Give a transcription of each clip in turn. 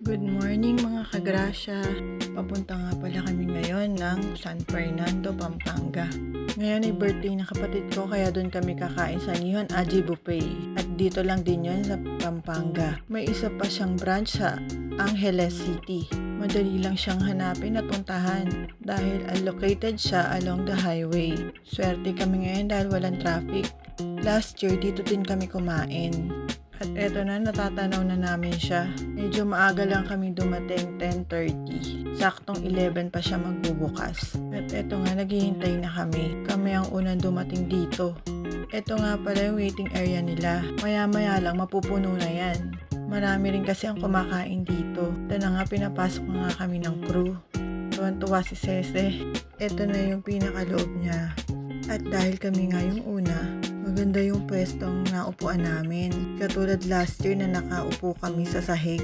Good morning mga kagrasya. Papunta nga pala kami ngayon ng San Fernando, Pampanga. Ngayon ay birthday ng kapatid ko kaya doon kami kakain sa Nihon Aji Buffet. At dito lang din yon sa Pampanga. May isa pa siyang branch sa Angeles City. Madali lang siyang hanapin at puntahan dahil located siya along the highway. Swerte kami ngayon dahil walang traffic. Last year dito din kami kumain. At eto na, natatanaw na namin siya. Medyo maaga lang kami dumating, 10:30. Saktong 11 pa siya magbubukas. At eto nga, naghihintay na kami. Kami ang unang dumating dito. Eto nga pala yung waiting area nila. Maya-maya lang, mapupuno na yan. Marami rin kasi ang kumakain dito. Ito na nga, pinapasok na nga kami ng crew. Tuwan-tuwa si Sese. Eto na yung pinakaloob niya. At dahil kami nga yung una, maganda yung pwestong naupuan namin. Katulad last year na nakaupo kami sa sahig.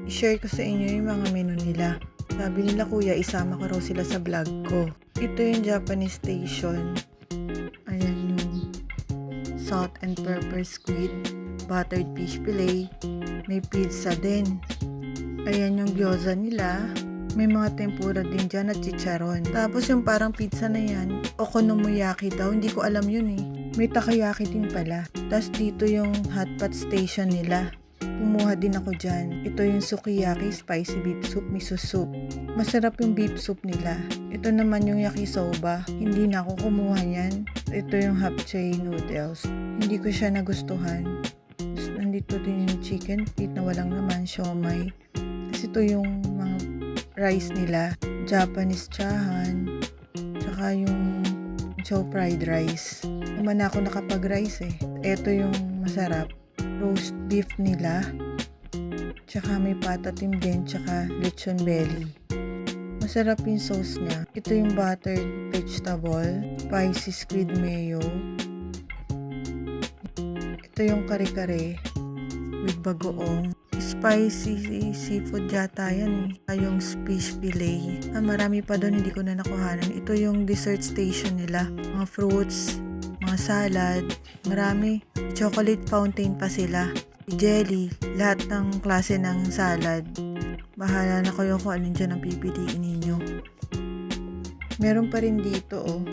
I-share ko sa inyo yung mga menu nila. Sabi nila kuya, isama ko raw sila sa vlog ko. Ito yung Japanese station. Ayan yung salt and pepper squid, buttered fish fillet, may pizza din. Ayan yung gyoza nila. May mga tempura din dyan at chicharon. Tapos yung parang pizza na yan, okonomiyaki daw. Hindi ko alam yun eh. May takoyaki din pala. Tapos dito yung hot pot station nila. Kumuha din ako dyan. Ito yung sukiyaki, spicy beef soup, miso soup. Masarap yung beef soup nila. Ito naman yung yakisoba. Hindi na ako kumuha yan. Ito yung hapchae noodles. Hindi ko siya nagustuhan. Tapos nandito din yung chicken feet na walang naman, siomai. Tapos ito yung mga rice nila. Japanese chahan. Tsaka yung chow fried rice. Naman ako nakapag-rice eh. Ito yung masarap. Roast beef nila. Tsaka may patatim din. Tsaka lechon belly. Masarap yung sauce niya. Ito yung buttered vegetable. Spicy squid mayo. Ito yung kare-kare with bagoong. Spicy seafood yata yan eh. Yung fish fillet. Marami pa doon, hindi ko na nakuhanan. Ito yung dessert station nila. Mga fruits, mga salad, marami. Chocolate fountain pa sila. Jelly, lahat ng klase ng salad. Bahala na kayo kung alin dyan ang pipiliin ninyo. Meron pa rin dito oh.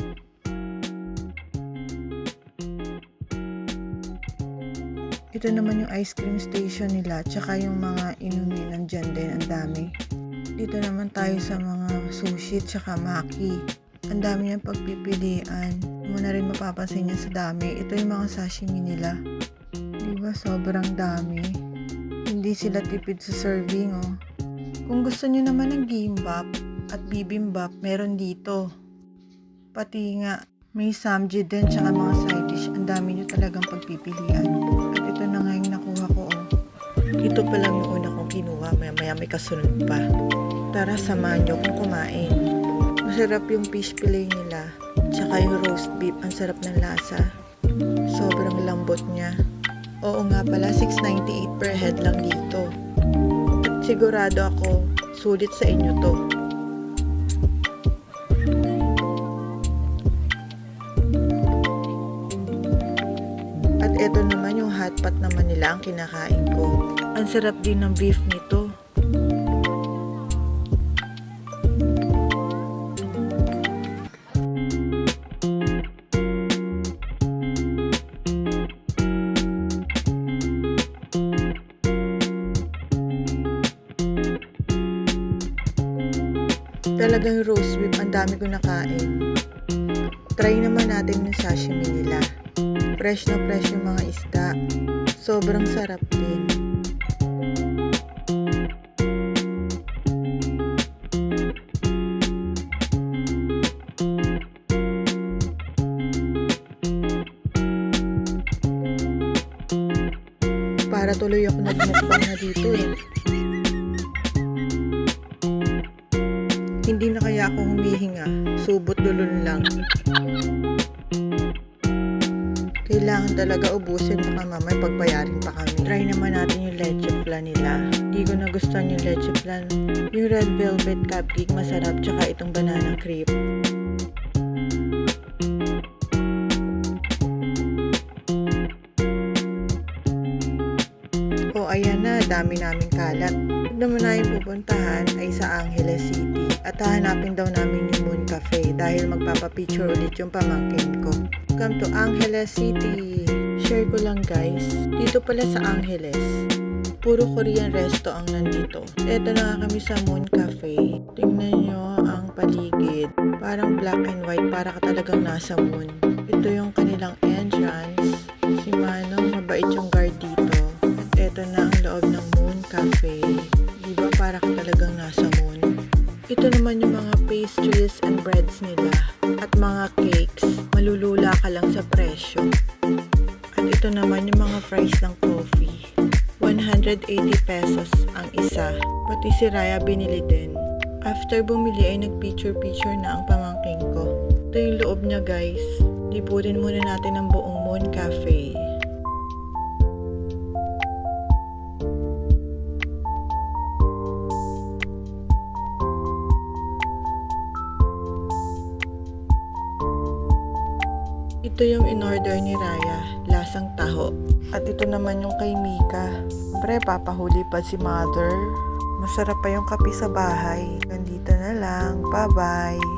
Ito naman yung ice cream station nila, tsaka yung mga inumin nandyan din, ang dami. Dito naman tayo sa mga sushi, tsaka maki. Ang dami niyang pagpipilian. Hindi mo na rin mapapansin niya sa dami. Ito yung mga sashimi nila. Diba, sobrang dami. Hindi sila tipid sa serving, oh. Kung gusto niyo naman ng gimbap at bibimbap, meron dito. Pati nga, may samji din, tsaka mga side dish. Ang dami niyo talagang pagpipilian. Ito na nga yung nakuha ko oh. Ito pa lang yung una kong kinuha. Maya may kasunod pa. Tara, samahan nyo kung kumain. Masarap yung fish fillet nila. Tsaka yung roast beef. Ang sarap ng lasa. Sobrang lambot niya. Oo nga pala, $6.98 per head lang dito. At sigurado ako, sulit sa inyo to. At eto naman yung hotpot naman nila ang kinakain ko. Ang sarap din ng beef nito. Talagang roast beef, ang dami ko nakain. Try naman natin yung sashimi nila. Fresh na fresh yung mga isda. Sobrang sarap din. Para tuloy ako nagmukbang na dito eh. Hindi na kaya ako humihinga. Subot dulon lang. Kailangan talaga ubusin, baka mamay pagbayarin pa kami. Try naman natin yung leche flan nila. Hindi ko nagustuhan yung leche flan. Yung red velvet cupcake masarap, tsaka itong banana crepe. O ayan na, dami naming kalat. sunod naman namin pupuntahan ay sa Angeles City at hahanapin daw namin yung Moon Cafe dahil magpapapicture ulit yung pamangkin ko. Welcome to Angeles City! Share ko lang guys, dito pala sa Angeles, puro Korean resto ang nandito. Eto na nga kami sa Moon Cafe. Tingnan nyo ang paligid. Parang black and white, para ka talagang nasa moon. Ito yung kanilang entrance. Si Manong, mabait yung guard dito. At eto na ang loob ng Moon Cafe. Diba para ka talagang nasa moon? Ito naman yung mga pastries and breads nila. At mga cakes. Malulula ka lang sa presyo. At ito naman yung mga fries ng coffee. 180 pesos ang isa. Pati si Raya binili din. After bumili ay nagpicture-picture na ang pamangking ko. Ito yung loob niya guys. Libutin muna natin ang buong Moon Cafe. Ito yung in-order ni Raya, lasang taho. At ito naman yung kay Mika. Pre, papahuli pa si Mother. Masarap pa yung kape sa bahay. Nandito na lang. Bye-bye!